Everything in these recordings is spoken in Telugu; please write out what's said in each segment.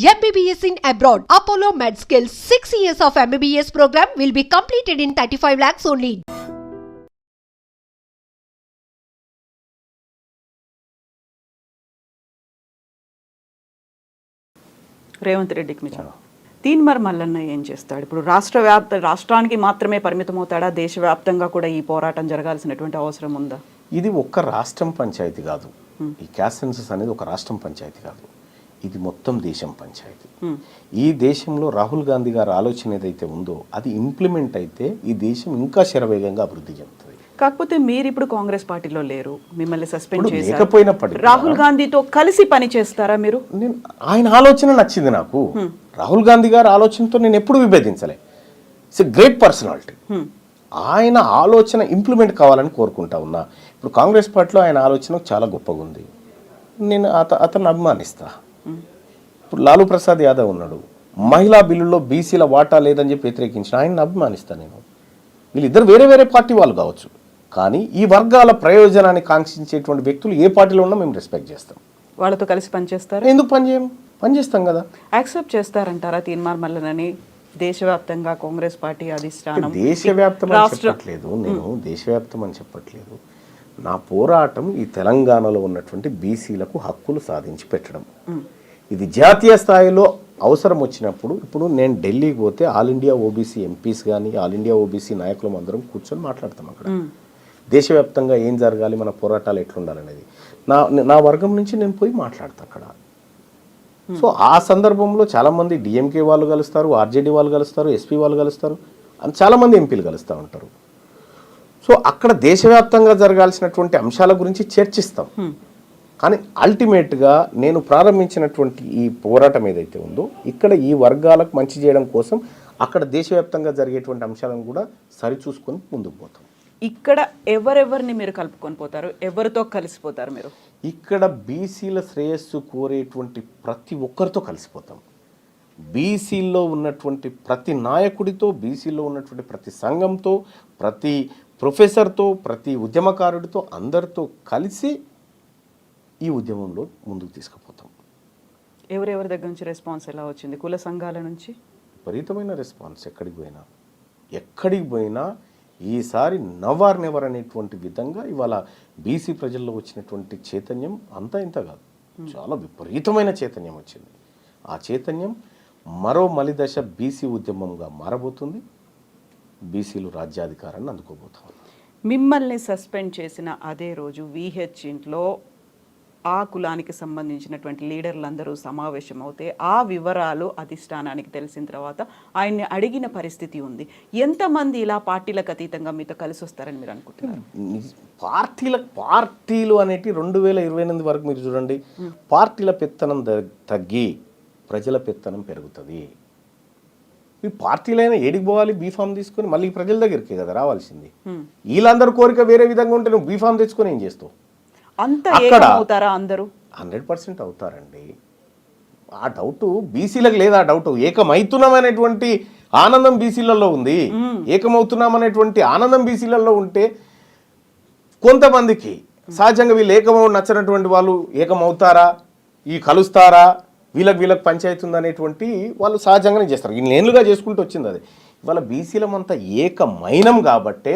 MBBS in abroad. Apollo MedSkills 6 years of MBBS program will be completed in 35 lakhs only. Revanth రెడ్డికి మీద తీన్మార్ మల్లన్న ఏం చేస్తాడు? ఇప్పుడు రాష్ట్రానికి మాత్రమే పరిమితమవుతాడా? దేశవ్యాప్తంగా కూడా ఈ పోరాటం జరగాల్సినటువంటి అవసరం ఉందా? ఇది ఒక్క రాష్ట్రం పంచాయతీ కాదు. ఈ క్యాస్ట్ సెన్సస్ అనేది ఒక రాష్ట్రం పంచాయతీ కాదు, ఇది మొత్తం దేశం పంచాయతీ. ఈ దేశంలో రాహుల్ గాంధీ గారి ఆలోచన ఏదైతే ఉందో అది ఇంప్లిమెంట్ అయితే ఈ దేశం ఇంకా శరవేగంగా అభివృద్ధి చెందుతుంది. కాకపోతే మీరు ఇప్పుడు కాంగ్రెస్ పార్టీలో లేరు, మిమ్మల్ని సస్పెండ్ చేశారు. లేకపోయినప్పటికీ రాహుల్ గాంధీతో కలిసి పని చేస్తారా మీరు? ఆయన ఆలోచన నచ్చింది నాకు. రాహుల్ గాంధీ గారి ఆలోచనతో నేను ఎప్పుడు విభేదించలే. It's a great personality. ఆయన ఆలోచన ఇంప్లిమెంట్ కావాలని కోరుకుంటా ఉన్నా. ఇప్పుడు కాంగ్రెస్ పార్టీలో ఆయన ఆలోచన చాలా గొప్పగా ఉంది, నేను అతన్ని అభిమానిస్తా. ఇప్పుడు లాలూ ప్రసాద్ యాదవ్ ఉన్నాడు, మహిళా బిల్లులో బీసీల వాటా లేదని చెప్పి వ్యతిరేకించిన ఆయన్ని అభిమానిస్తా నేను. వీళ్ళిద్దరు వేరే వేరే పార్టీ వాళ్ళు కావచ్చు, కానీ ఈ వర్గాల ప్రయోజనాన్ని కాంక్షించేటువంటి వ్యక్తులు ఏ పార్టీలో ఉన్నా మేము రెస్పెక్ట్ చేస్తాం. వాళ్ళతో కలిసి పనిచేస్తారు. ఎందుకు పనిచేస్తాం కదా. యాక్సెప్ట్ చేస్తారంటారా తీన్మార్ మల్లనని దేశవ్యాప్తంగా కాంగ్రెస్ పార్టీ అధిష్టానం? దేశవ్యాప్తం అని చెప్పట్లేదు, నేను దేశవ్యాప్తం అని చెప్పట్లేదు. నా పోరాటం ఈ తెలంగాణలో ఉన్నటువంటి బీసీలకు హక్కులు సాధించి పెట్టడం. ఇది జాతీయ స్థాయిలో అవసరం వచ్చినప్పుడు, ఇప్పుడు నేను ఢిల్లీకి పోతే ఆల్ ఇండియా ఓబీసీ ఎంపీస్ కానీ ఆల్ ఇండియా ఓబీసీ నాయకులం అందరం కూర్చొని మాట్లాడతాం అక్కడ. దేశవ్యాప్తంగా ఏం జరగాలి, మన పోరాటాలు ఎట్లుండాలనేది నా వర్గం నుంచి నేను పోయి మాట్లాడతాను అక్కడ. సో ఆ సందర్భంలో చాలామంది డిఎంకే వాళ్ళు కలుస్తారు, ఆర్జేడీ వాళ్ళు కలుస్తారు, ఎస్పీ వాళ్ళు కలుస్తారు, చాలామంది ఎంపీలు కలుస్తూ ఉంటారు. సో అక్కడ దేశవ్యాప్తంగా జరగాల్సినటువంటి అంశాల గురించి చర్చిస్తాం. కానీ అల్టిమేట్గా నేను ప్రారంభించినటువంటి ఈ పోరాటం ఏదైతే ఉందో ఇక్కడ ఈ వర్గాలకు మంచి చేయడం కోసం అక్కడ దేశవ్యాప్తంగా జరిగేటువంటి అంశాలను కూడా సరిచూసుకొని ముందుకు పోతాం. ఇక్కడ ఎవరెవరిని మీరు కలుపుకొని పోతారు? ఎవరితో కలిసిపోతారు మీరు? ఇక్కడ బీసీల శ్రేయస్సు కోరేటువంటి ప్రతి ఒక్కరితో కలిసిపోతాం. బీసీల్లో ఉన్నటువంటి ప్రతి నాయకుడితో, బీసీలో ఉన్నటువంటి ప్రతి సంఘంతో, ప్రతి ప్రొఫెసర్తో, ప్రతి ఉద్యమకారుడితో, అందరితో కలిసి ఈ ఉద్యమంలో ముందుకు తీసుకుపోతాం. ఎవరెవరి దగ్గర నుంచి రెస్పాన్స్ ఎలా వచ్చింది? కుల సంఘాల నుంచి విపరీతమైన రెస్పాన్స్. ఎక్కడికి పోయినా ఈసారి నవర్ నెవర్ అనేటువంటి విధంగా ఇవాళ బీసీ ప్రజల్లో వచ్చినటువంటి చైతన్యం అంతా ఇంత కాదు, చాలా విపరీతమైన చైతన్యం వచ్చింది. ఆ చైతన్యం మరో మలిదశ బీసీ ఉద్యమంగా మారబోతుంది. బీసీలు రాజ్యాధికారాన్ని అందుకోబోతున్నారు. మిమ్మల్ని సస్పెండ్ చేసిన అదే రోజు విహెచ్ ఇంట్లో ఆ కులానికి సంబంధించినటువంటి లీడర్లందరూ సమావేశం అవుతే ఆ వివరాలు అధిష్టానానికి తెలిసిన తర్వాత ఆయన్ని అడిగిన పరిస్థితి ఉంది. ఎంతమంది ఇలా పార్టీలకు అతీతంగా మీతో కలిసి వస్తారని మీరు అనుకుంటున్నారు? పార్టీలు అనేటి 2028 వరకు మీరు చూడండి, పార్టీల పెత్తనం తగ్గి ప్రజల పెత్తనం పెరుగుతుంది. ఈ పార్టీలైనా ఏడికి పోవాలి? బీఫామ్ తీసుకొని మళ్ళీ ప్రజల దగ్గరికి కదా రావాల్సింది. వీళ్ళందరూ కోరిక వేరే విధంగా ఉంటే నువ్వు బీఫామ్ తెచ్చుకొని ఏం చేస్తావు? అక్కడ 100% అవుతారండి. ఆ డౌట్ బీసీలకు లేదా? ఆ డౌట్ ఏకమవుతున్నామనేటువంటి ఆనందం బీసీలలో ఉంది. ఏకమవుతున్నామనేటువంటి ఆనందం బీసీలలో ఉంటే కొంతమందికి సహజంగా వీళ్ళు ఏకమవు నచ్చినటువంటి వాళ్ళు ఏకమవుతారా, ఈ కలుస్తారా, వీళ్ళకి పంచాయతీ ఉందనేటువంటి వాళ్ళు సహజంగానే చేస్తారు. ఇన్నేళ్ళుగా చేసుకుంటూ వచ్చింది అది. ఇవాళ బీసీలమంతా ఏకమైనం కాబట్టే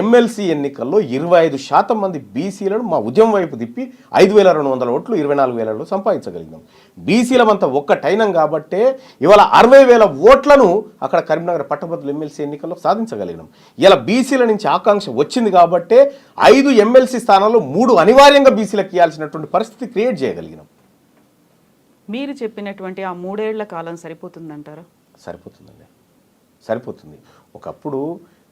ఎమ్మెల్సీ ఎన్నికల్లో 25% మంది బీసీలను మా ఉద్యమం వైపు తిప్పి 5,200 ఓట్లు 24,000 సంపాదించగలిగినాం. బీసీలమంతా ఒక్కటైనం కాబట్టే ఇవాళ 60,000 ఓట్లను అక్కడ కరీంనగర్ పట్టభద్రుల ఎమ్మెల్సీ ఎన్నికల్లో సాధించగలిగినాం. ఇలా బీసీల నుంచి ఆకాంక్ష వచ్చింది కాబట్టే 5 ఎమ్మెల్సీ స్థానాల్లో 3 అనివార్యంగా బీసీలకు ఇవ్వాల్సినటువంటి పరిస్థితి క్రియేట్ చేయగలిగినాం. మీరు చెప్పినటువంటి ఆ 3 ఏళ్ల కాలం సరిపోతుందంటారా? సరిపోతుందండి, సరిపోతుంది. ఒకప్పుడు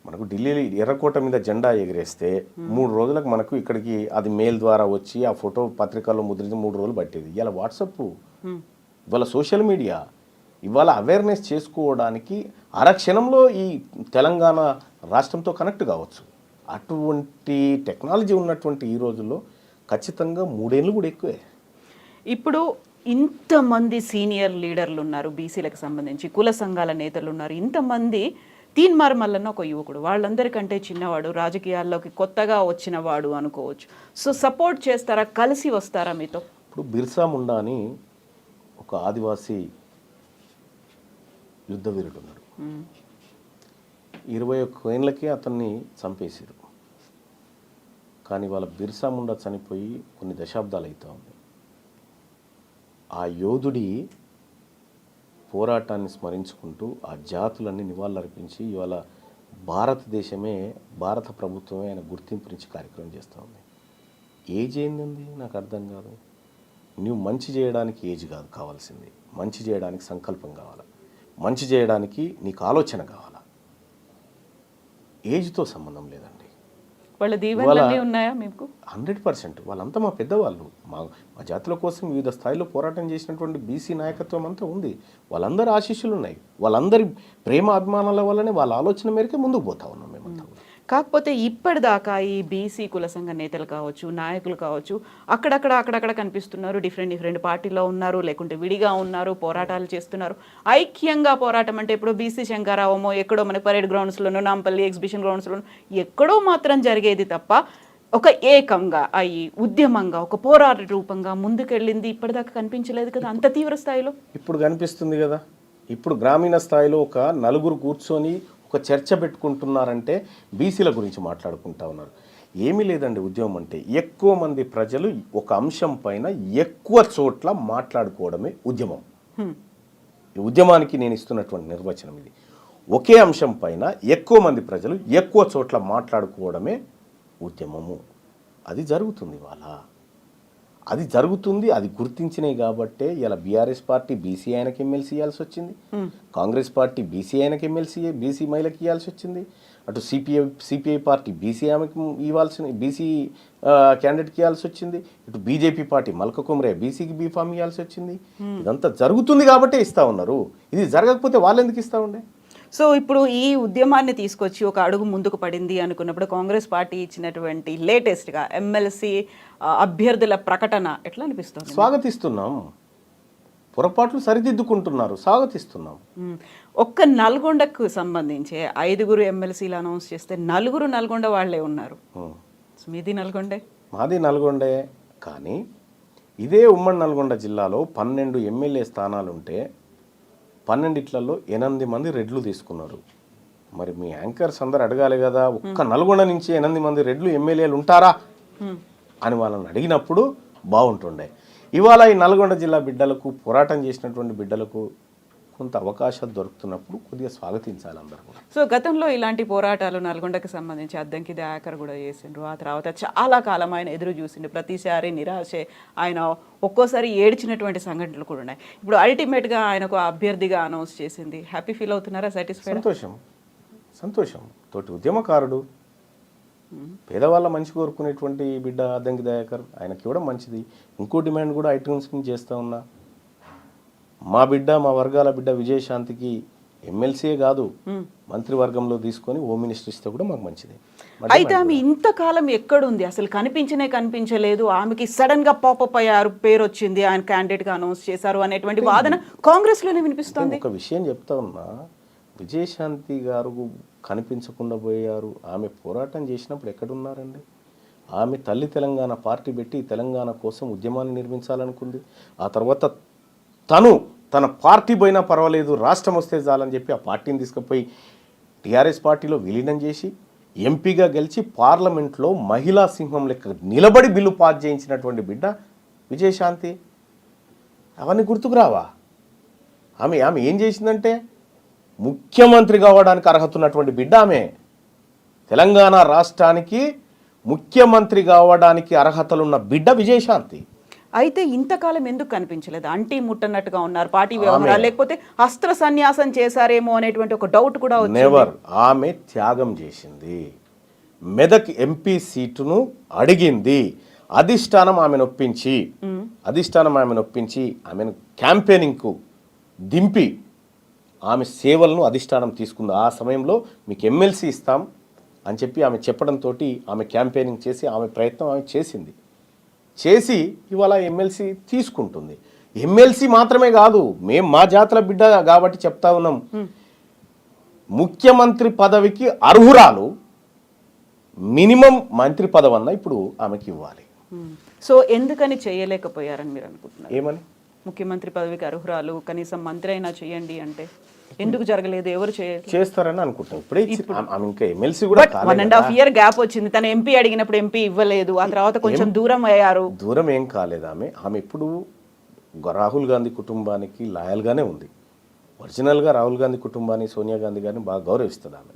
మనకు ఢిల్లీ ఎర్రకోట మీద జెండా ఎగిరేస్తే 3 రోజులకు మనకు ఇక్కడికి అది మెయిల్ ద్వారా వచ్చి ఆ ఫోటో పత్రికల్లో ముద్రించి 3 రోజులు పట్టేది. ఇవాళ వాట్సాప్, ఇవాళ సోషల్ మీడియా, ఇవాళ అవేర్నెస్ చేసుకోవడానికి అరక్షణంలో ఈ తెలంగాణ రాష్ట్రంతో కనెక్ట్ కావచ్చు. అటువంటి టెక్నాలజీ ఉన్నటువంటి ఈ రోజుల్లో ఖచ్చితంగా 3 ఏళ్ళు కూడా ఎక్కువే. ఇప్పుడు ఇంతమంది సీనియర్ లీడర్లు ఉన్నారు, బీసీలకు సంబంధించి కుల సంఘాల నేతలు ఉన్నారు, ఇంతమంది. తీన్మార్ మల్లన్న ఒక యువకుడు, వాళ్ళందరికంటే చిన్నవాడు, రాజకీయాల్లోకి కొత్తగా వచ్చినవాడు అనుకోవచ్చు. సో సపోర్ట్ చేస్తారా? కలిసి వస్తారా మీతో? ఇప్పుడు బిర్సా ముండా అని ఒక ఆదివాసీ యుద్ధ వీరుడు ఉన్నాడు. 21 ఏళ్ళకే అతన్ని చంపేశారు. కానీ వాళ్ళ బిర్సా ముండా చనిపోయి కొన్ని దశాబ్దాలు అవుతా ఉంది. ఆ యోధుడి పోరాటాన్ని స్మరించుకుంటూ ఆ జాతులన్నీ నివాళులర్పించి ఇవాళ భారతదేశమే, భారత ప్రభుత్వమే ఆయన గుర్తింపునిచ్చి కార్యక్రమం చేస్తూ ఉంది. ఏజ్ ఏంది నాకు అర్థం కాదు. నువ్వు మంచి చేయడానికి ఏజ్ కాదు కావాల్సింది, మంచి చేయడానికి సంకల్పం కావాలి, మంచి చేయడానికి నీకు ఆలోచన కావాలా. ఏజ్తో సంబంధం లేదండి. వాళ్ళ దీవెనలన్నీ ఉన్నాయా మీకు? 100%. వాళ్ళంతా మా పెద్దవాళ్ళు. మా జాతుల కోసం వివిధ స్థాయిలో పోరాటం చేసినటువంటి బీసీ నాయకత్వం అంతా ఉంది. వాళ్ళందరి ఆశీస్సులు ఉన్నాయి. వాళ్ళందరి ప్రేమ అభిమానాల వల్లనే వాళ్ళ ఆలోచన మేరకే ముందుకు పోతా ఉన్నాం మేమంతా. కాకపోతే ఇప్పటిదాకా ఈ బీసీ కుల సంఘ నేతలు కావచ్చు, నాయకులు కావచ్చు, అక్కడక్కడ కనిపిస్తున్నారు. డిఫరెంట్ పార్టీలో ఉన్నారు, లేకుంటే విడిగా ఉన్నారు, పోరాటాలు చేస్తున్నారు. ఐక్యంగా పోరాటం అంటే ఇప్పుడు బీసీ శంకరావమో ఎక్కడో మన పరేడ్ గ్రౌండ్స్లోనో, నాంపల్లి ఎగ్జిబిషన్ గ్రౌండ్స్లోనో ఎక్కడో మాత్రం జరిగేది తప్ప ఒక ఏకంగా అయ్యి ఉద్యమంగా ఒక పోరాట రూపంగా ముందుకెళ్ళింది ఇప్పటిదాకా కనిపించలేదు కదా అంత తీవ్ర స్థాయిలో. ఇప్పుడు కనిపిస్తుంది కదా. ఇప్పుడు గ్రామీణ స్థాయిలో ఒక నలుగురు కూర్చొని ఒక చర్చ పెట్టుకుంటున్నారంటే బీసీల గురించి మాట్లాడుకుంటా ఉన్నారు. ఏమీ లేదండి. ఉద్యమం అంటే ఎక్కువ మంది ప్రజలు ఒక అంశం పైన ఎక్కువ చోట్ల మాట్లాడుకోవడమే ఉద్యమం. ఈ ఉద్యమానికి నేను ఇస్తున్నటువంటి నిర్వచనం ఇది. ఒకే అంశం పైన ఎక్కువ మంది ప్రజలు ఎక్కువ చోట్ల మాట్లాడుకోవడమే ఉద్యమము. అది జరుగుతుంది ఇవాళ. అది జరుగుతుంది. అది గుర్తించినాయి కాబట్టే ఇలా బీఆర్ఎస్ పార్టీ బీసీ ఆయనకి ఎమ్మెల్సీ ఇవ్వాల్సి వచ్చింది, కాంగ్రెస్ పార్టీ బీసీ ఆయనకి ఎమ్మెల్సీ బీసీ మహిళకి ఇవ్వాల్సి వచ్చింది, అటు సిపిఐ పార్టీ బీసీ ఆమెకి ఇవ్వాల్సిన బీసీ క్యాండిడేట్కి ఇవ్వాల్సి వచ్చింది, ఇటు బీజేపీ పార్టీ మల్క కుమరే బీసీకి బీఫామ్ ఇవ్వాల్సి వచ్చింది. ఇదంతా జరుగుతుంది కాబట్టే ఇస్తా ఉన్నారు. ఇది జరగకపోతే వాళ్ళు ఎందుకు ఇస్తా ఉండే? సో ఇప్పుడు ఈ ఉద్యమాన్ని తీసుకొచ్చి ఒక అడుగు ముందుకు పడింది అనుకున్నప్పుడు కాంగ్రెస్ పార్టీ ఇచ్చినటువంటి లేటెస్ట్గా ఎమ్మెల్సీ అభ్యర్థుల ప్రకటన ఎట్లా అనిపిస్తుంది? స్వాగతిస్తున్నాం. పొరపాట్లు సరిదిద్దుకుంటున్నారు, స్వాగతిస్తున్నాం. ఒక్క నల్గొండకు సంబంధించి 5 ఎమ్మెల్సీలు అనౌన్స్ చేస్తే 4 నల్గొండ వాళ్లే ఉన్నారు. మీది నల్గొండే? మాది నల్గొండే. కానీ ఇదే ఉమ్మడి నల్గొండ జిల్లాలో 12 ఎమ్మెల్యే స్థానాలుంటే 12లలో 8 మంది రెడ్లు తీసుకున్నారు. మరి మీ యాంకర్స్ అందరు అడగాలి కదా, ఒక్క నల్గొండ నుంచి 8 మంది రెడ్లు ఎమ్మెల్యేలు ఉంటారా అని వాళ్ళని అడిగినప్పుడు బాగుంటుండే. ఇవాళ ఈ నల్గొండ జిల్లా బిడ్డలకు, పోరాటం చేసినటువంటి బిడ్డలకు కొంత అవకాశాలు దొరుకుతున్నప్పుడు కొద్దిగా స్వాగతించాలి అందరూ కూడా. సో గతంలో ఇలాంటి పోరాటాలు నల్గొండకి సంబంధించి అద్దంకి దయాకర్ కూడా చేసిండ్రు. ఆ తర్వాత చాలా కాలం ఆయన ఎదురు చూసిండు. ప్రతిసారి నిరాశే, ఆయన ఒక్కోసారి ఏడ్చినటువంటి సంఘటనలు కూడా ఉన్నాయి. ఇప్పుడు అల్టిమేట్గా ఆయనకు అభ్యర్థిగా అనౌన్స్ చేసింది. హ్యాపీ ఫీల్ అవుతున్నారా? సాటిస్ఫైడ్? సంతోషం. తోటి ఉద్యమకారుడు, పేదవాళ్ళ మంచి కోరుకునేటువంటి బిడ్డ అద్దంకి దయాకర్. ఆయనకి ఇవ్వడం మంచిది. ఇంకో డిమాండ్ కూడా ఐటమ్స్ చేస్తూ ఉన్నా. మా బిడ్డ, మా వర్గాల బిడ్డ విజయశాంతికి ఎమ్మెల్సీయే కాదు మంత్రివర్గంలో తీసుకొని హోమ్ మినిస్టర్ ఇస్తే కూడా మాకు మంచిది. అయితే ఆమె ఇంతకాలం ఎక్కడుంది? అసలు కనిపించలేదు. ఆమెకి సడన్ గా పాపప్ అయ్యారు, పేరు వచ్చింది, ఆయన క్యాండిడేట్ గా అనౌన్స్ చేశారు అనేటువంటి వాదన కాంగ్రెస్ లోనే వినిపిస్తుంది. ఒక విషయం చెప్తా ఉన్నా, విజయశాంతి గారు కనిపించకుండా పోయారు. ఆమె పోరాటం చేసినప్పుడు ఎక్కడున్నారండి? ఆమె తల్లి తెలంగాణ పార్టీ పెట్టి తెలంగాణ కోసం ఉద్యమాన్ని నిర్మించాలనుకుంది. ఆ తర్వాత తన పార్టీ పోయినా పర్వాలేదు, రాష్ట్రం వస్తే చాలని చెప్పి ఆ పార్టీని తీసుకుపోయి టీఆర్ఎస్ పార్టీలో విలీనం చేసి ఎంపీగా గెలిచి పార్లమెంట్లో మహిళా సింహం లెక్క నిలబడి బిల్లు పాస్ చేయించినటువంటి బిడ్డ విజయశాంతి. అవన్నీ గుర్తుకు రావా? ఆమె ఏం చేసిందంటే ముఖ్యమంత్రి కావడానికి అర్హత ఉన్నటువంటి బిడ్డ ఆమె. తెలంగాణ రాష్ట్రానికి ముఖ్యమంత్రి కావడానికి అర్హతలున్న బిడ్డ విజయశాంతి. అయితే ఇంతకాలం ఎందుకు కనిపించలేదు? అంటీ ముట్టనట్టుగా ఉన్నారు, పార్టీ వ్యవహారాలు, లేకపోతే అస్త్ర సన్యాసం చేశారేమో అనేటువంటి ఒక డౌట్ కూడా వచ్చింది. నెవర్. ఆమె త్యాగం చేసింది. మెదక్ ఎంపీ సీటును అడిగింది. అధిష్టానం ఆమెను ఒప్పించి ఆమెను క్యాంపెయినింగ్కు దింపి ఆమె సేవలను అధిష్టానం తీసుకుంది. ఆ సమయంలో మీకు ఎమ్మెల్సీ ఇస్తాం అని చెప్పి ఆమె చెప్పడంతో ఆమె క్యాంపెయినింగ్ చేసి ఆమె ప్రయత్నం ఆమె చేసి ఇవాళ ఎమ్మెల్సీ తీసుకుంటుంది. ఎమ్మెల్సీ మాత్రమే కాదు, మేము మా జాతుల బిడ్డ కాబట్టి చెప్తా ఉన్నాం, ముఖ్యమంత్రి పదవికి అర్హురాలు. మినిమం మంత్రి పదవి అన్న ఇప్పుడు ఆమెకి ఇవ్వాలి. సో ఎందుకని చేయలేకపోయారని మీరు అనుకుంటున్నారు? ఏమని? ముఖ్యమంత్రి పదవికి అర్హురాలు, కనీసం మంత్రి అయినా చేయండి అంటే ఎందుకు జరగలేదు? ఎవరు చేస్తారని అనుకుంటాం. ఇప్పుడే ఆమె ఇంకా ఎమ్మెల్సీ కూడా 1.5 year గ్యాప్ వచ్చింది. తన ఎంపీ అడిగినప్పుడు ఎంపీ ఇవ్వలేదు, ఆ తర్వాత కొంచెం దూరం అయ్యారు. దూరం ఏం కాలేదు. ఆమె ఇప్పుడు రాహుల్ గాంధీ కుటుంబానికి లాయల్గానే ఉంది. ఒరిజినల్గా రాహుల్ గాంధీ కుటుంబాన్ని, సోనియా గాంధీ గారిని బాగా గౌరవిస్తుంది. ఆమె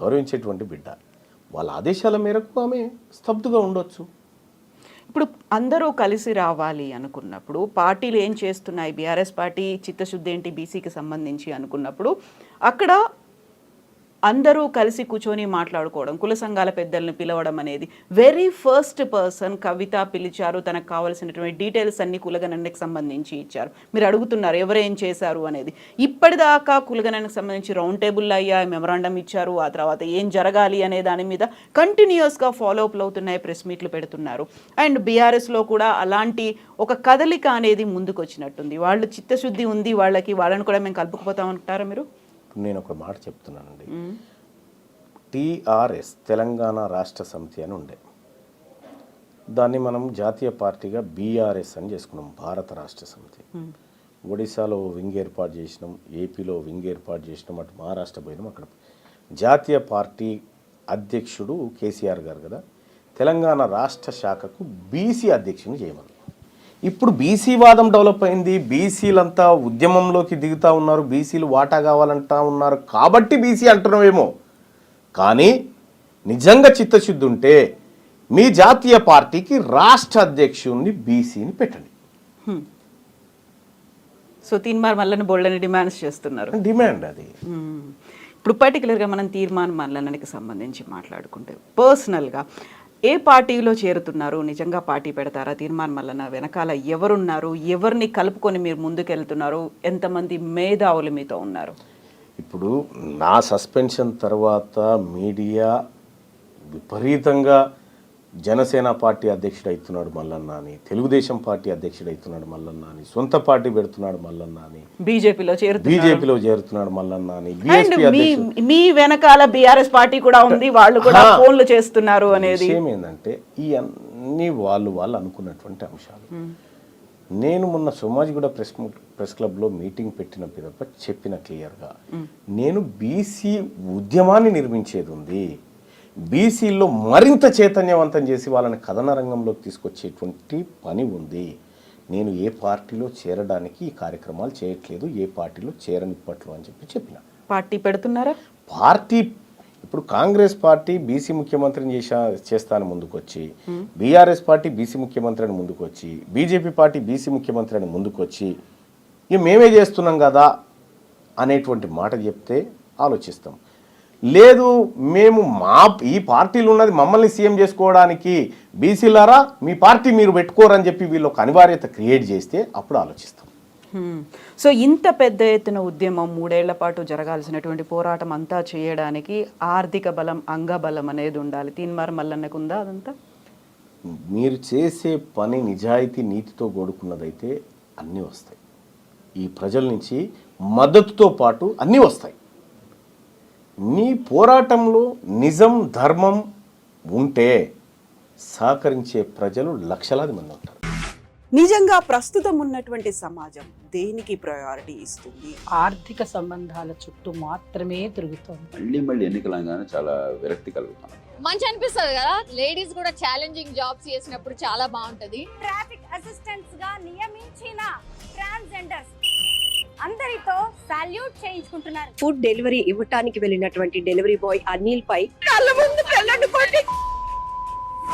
గౌరవించేటువంటి బిడ్డ. వాళ్ళ ఆదేశాల మేరకు ఆమె స్తబ్దుగా ఉండొచ్చు. ఇప్పుడు అందరూ కలిసి రావాలి అనుకున్నప్పుడు పార్టీలు ఏం చేస్తున్నాయి, బీఆర్ఎస్ పార్టీ చిత్తశుద్ధి ఏంటి బీసీకి సంబంధించి అనుకున్నప్పుడు అక్కడ అందరూ కలిసి కూర్చొని మాట్లాడుకోవడం, కుల సంఘాల పెద్దలను పిలవడం అనేది వెరీ ఫస్ట్ పర్సన్ కవిత పిలిచారు. తనకు కావాల్సినటువంటి డీటెయిల్స్ అన్ని కులగణనకి సంబంధించి ఇచ్చారు. మీరు అడుగుతున్నారు ఎవరేం చేశారు అనేది. ఇప్పటిదాకా కులగణనకు సంబంధించి రౌండ్ టేబుల్ అయ్యా, మెమరాండం ఇచ్చారు, ఆ తర్వాత ఏం జరగాలి అనే దాని మీద కంటిన్యూస్గా ఫాలోఅప్లు అవుతున్నాయి, ప్రెస్ మీట్లు పెడుతున్నారు. అండ్ బీఆర్ఎస్లో కూడా అలాంటి ఒక కదలిక అనేది ముందుకు వచ్చినట్టుంది. వాళ్ళు చిత్తశుద్ధి ఉంది వాళ్ళకి, వాళ్ళని కూడా మేము కలుపుకుపోతామంటారా మీరు? నేను ఒక మాట చెప్తున్నానండి. టీఆర్ఎస్ తెలంగాణ రాష్ట్ర సమితి అని ఉండే, దాన్ని మనం జాతీయ పార్టీగా బీఆర్ఎస్ అని చేసుకున్నాం, భారత రాష్ట్ర సమితి. ఒడిశాలో వింగ్ ఏర్పాటు చేసినాం, ఏపీలో వింగ్ ఏర్పాటు చేసినాం, అటు మహారాష్ట్ర పోయినాం. అక్కడ జాతీయ పార్టీ అధ్యక్షుడు కేసీఆర్ గారు కదా, తెలంగాణ రాష్ట్ర శాఖకు బీసీ అధ్యక్షుని చేయమని. ఇప్పుడు బీసీ వాదం డెవలప్ అయింది, బీసీలంతా ఉద్యమంలోకి దిగుతూ ఉన్నారు, బీసీలు వాటా కావాలంటా ఉన్నారు కాబట్టి బీసీ అంటున్నామేమో. కానీ నిజంగా చిత్తశుద్ధి ఉంటే మీ జాతీయ పార్టీకి రాష్ట్ర అధ్యక్షుడిని బీసీని పెట్టండి. సో తీర్మాన్ మల్లన్న బోల్డని డిమాండ్స్ చేస్తున్నారు. డిమాండ్ అది. ఇప్పుడు పర్టికులర్గా మనం తీర్మాన్ మల్లన్నకి సంబంధించి మాట్లాడుకుంటే పర్సనల్గా ఏ పార్టీలో చేరుతున్నారు, నిజంగా పార్టీ పెడతారా? తీర్మాన్ మల్లన్న వెనకాల ఎవరున్నారు, ఎవరిని కలుపుకొని మీరు ముందుకెళ్తున్నారు, ఎంతమంది మేధావులు మీతో ఉన్నారు? ఇప్పుడు నా సస్పెన్షన్ తర్వాత మీడియా విపరీతంగా జనసేన పార్టీ అధ్యక్షుడు అవుతున్నాడు మల్లన్న అని, తెలుగుదేశం పార్టీ అధ్యక్షుడు అవుతున్నాడు మల్లన్న అని, సొంత పార్టీ పెడుతున్నాడు మల్లన్న అని, బీజేపీలో చేరుతున్నాడు మల్లన్న అని, మీ వెనకాల బీఆర్ఎస్ పార్టీ కూడా ఉంది, వాళ్ళు కూడా ఫోన్లు చేస్తున్నారు అనేది విషయం ఏంటంటే ఈ అన్ని వాళ్ళు అనుకున్నటువంటి అంశాలు. నేను మొన్న సోమాజిగూడ ప్రెస్ క్లబ్లో మీటింగ్ పెట్టిన పిదప చెప్పిన క్లియర్గా, నేను బీసీ ఉద్యమాన్ని నిర్మించేది ఉంది, బీసీల్లో మరింత చైతన్యవంతం చేసి వాళ్ళని కథన రంగంలోకి తీసుకొచ్చేటువంటి పని ఉంది. నేను ఏ పార్టీలో చేరడానికి ఈ కార్యక్రమాలు చేయట్లేదు, ఏ పార్టీలో చేరనిప్పట్లు అని చెప్పిన. పార్టీ పెడుతున్నారా? పార్టీ ఇప్పుడు కాంగ్రెస్ పార్టీ బీసీ ముఖ్యమంత్రిని చేస్తాను ముందుకొచ్చి, బీఆర్ఎస్ పార్టీ బీసీ ముఖ్యమంత్రి అని ముందుకొచ్చి, బీజేపీ పార్టీ బీసీ ముఖ్యమంత్రి అని ముందుకొచ్చి ఇక మేమే చేస్తున్నాం కదా అనేటువంటి మాట చెప్తే ఆలోచిస్తాం. లేదు మేము ఈ పార్టీలు ఉన్నది మమ్మల్ని సీఎం చేసుకోవడానికి, బీసీలారా మీ పార్టీ మీరు పెట్టుకోరని చెప్పి వీళ్ళు ఒక అనివార్యత క్రియేట్ చేస్తే అప్పుడు ఆలోచిస్తాం. సో ఇంత పెద్ద ఎత్తున ఉద్యమం 3 ఏళ్ల పాటు జరగాల్సినటువంటి పోరాటం అంతా చేయడానికి ఆర్థిక బలం, అంగబలం అనేది ఉండాలి. తీన్మార్ మల్లన్నకు ఉందా అదంతా? మీరు చేసే పని నిజాయితీ నీతితో కూడుకున్నదైతే అన్నీ వస్తాయి. ఈ ప్రజల నుంచి మద్దతుతో పాటు అన్నీ వస్తాయి. మీ పోరాటంలో నిజం, ధర్మం ఉంటే సహకరించే ప్రజలు లక్షలాది మంది ఉంటారు. నిజంగా ప్రస్తుతం ఉన్నటువంటి సమాజం దేనికి ప్రయారిటీ ఇస్తుంది? ఆర్థిక సంబంధాల చుట్టూ మాత్రమే తిరుగుతుంది. మళ్ళీ ఎన్నికలంగానే చాలా విరక్తి కలుగుతాను. మంచి అనిపిస్తుంది కదా, లేడీస్ కూడా ఛాలెంజింగ్ జాబ్స్ చేసినప్పుడు చాలా బాగుంటది. ట్రాఫిక్ అసిస్టెంట్స్ గా నియమించిన ట్రాన్స్జెండర్స్ అందరితో సాల్యూట్ చేయించుకుంటున్నారు. ఫుడ్ డెలివరీ ఇవ్వటానికి వెళ్ళినటువంటి డెలివరీ బాయ్ అనిల్ పై కళ్ళ ముందు పెళ్ళండి